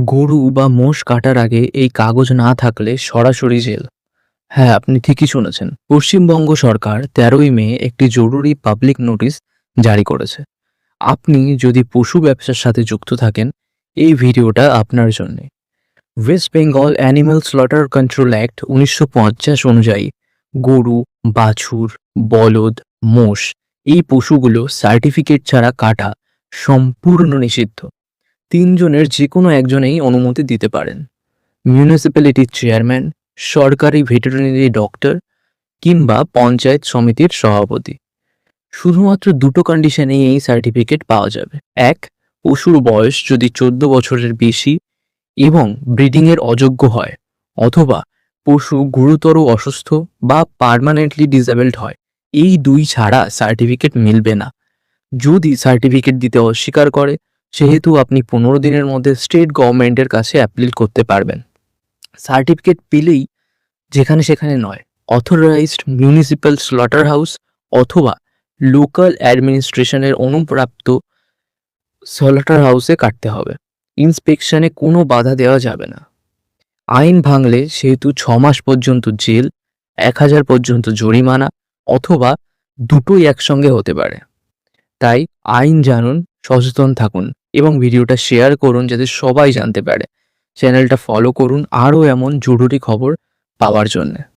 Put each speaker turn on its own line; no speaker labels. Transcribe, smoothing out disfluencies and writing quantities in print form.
গরু বা মোষ কাটার আগে এই কাগজ না থাকলে সরাসরি জেল। হ্যাঁ, আপনি ঠিকই শুনেছেন। পশ্চিমবঙ্গ সরকার 13ই মে একটি জরুরি পাবলিক নোটিশ জারি করেছে। আপনি যদি পশু ব্যবসার সাথে যুক্ত থাকেন, এই ভিডিওটা আপনার জন্যে। West Bengal animal slaughter control act 1950 অনুযায়ী গরু, বাছুর, বলদ, মোষ এই পশুগুলো সার্টিফিকেট ছাড়া কাটা সম্পূর্ণ নিষিদ্ধ। তিনজনের যে কোনো একজনেই অনুমতি দিতে পারেন: মিউনিসিপ্যালিটির চেয়ারম্যান, সরকারি ভেটেরিনারি ডক্টর কিংবা পঞ্চায়েত সমিতির সভাপতি। শুধুমাত্র দুটো কন্ডিশনেই এই সার্টিফিকেট পাওয়া যাবে। এক, পশুর বয়স যদি 14 বছরের বেশি এবং ব্রিডিংয়ের অযোগ্য হয়, অথবা পশু গুরুতর অসুস্থ বা পার্মানেন্টলি ডিসেবলড হয়। এই দুই ছাড়া সার্টিফিকেট মিলবে না। যদি সার্টিফিকেট দিতে অস্বীকার করে, সেহেতু আপনি 15 দিনের মধ্যে স্টেট গভর্নমেন্টের কাছে অ্যাপিল করতে পারবেন। সার্টিফিকেট পেলেই যেখানে সেখানে নয়, অথরাইজড মিউনিসিপ্যাল স্লটার হাউস অথবা লোকাল অ্যাডমিনিস্ট্রেশনের অনুপ্রাপ্ত স্লটার হাউসে কাটতে হবে। ইন্সপেকশনে কোনো বাধা দেওয়া যাবে না। আইন ভাঙলে সেহেতু 6 মাস পর্যন্ত জেল, 1000 পর্যন্ত জরিমানা অথবা দুটোই একসঙ্গে হতে পারে। তাই আইন জানুন, সচেতন থাকুন এবং ভিডিওটা শেয়ার করুন যাতে সবাই জানতে পারে। চ্যানেলটা ফলো করুন আরও এমন জরুরি খবর পাওয়ার জন্য।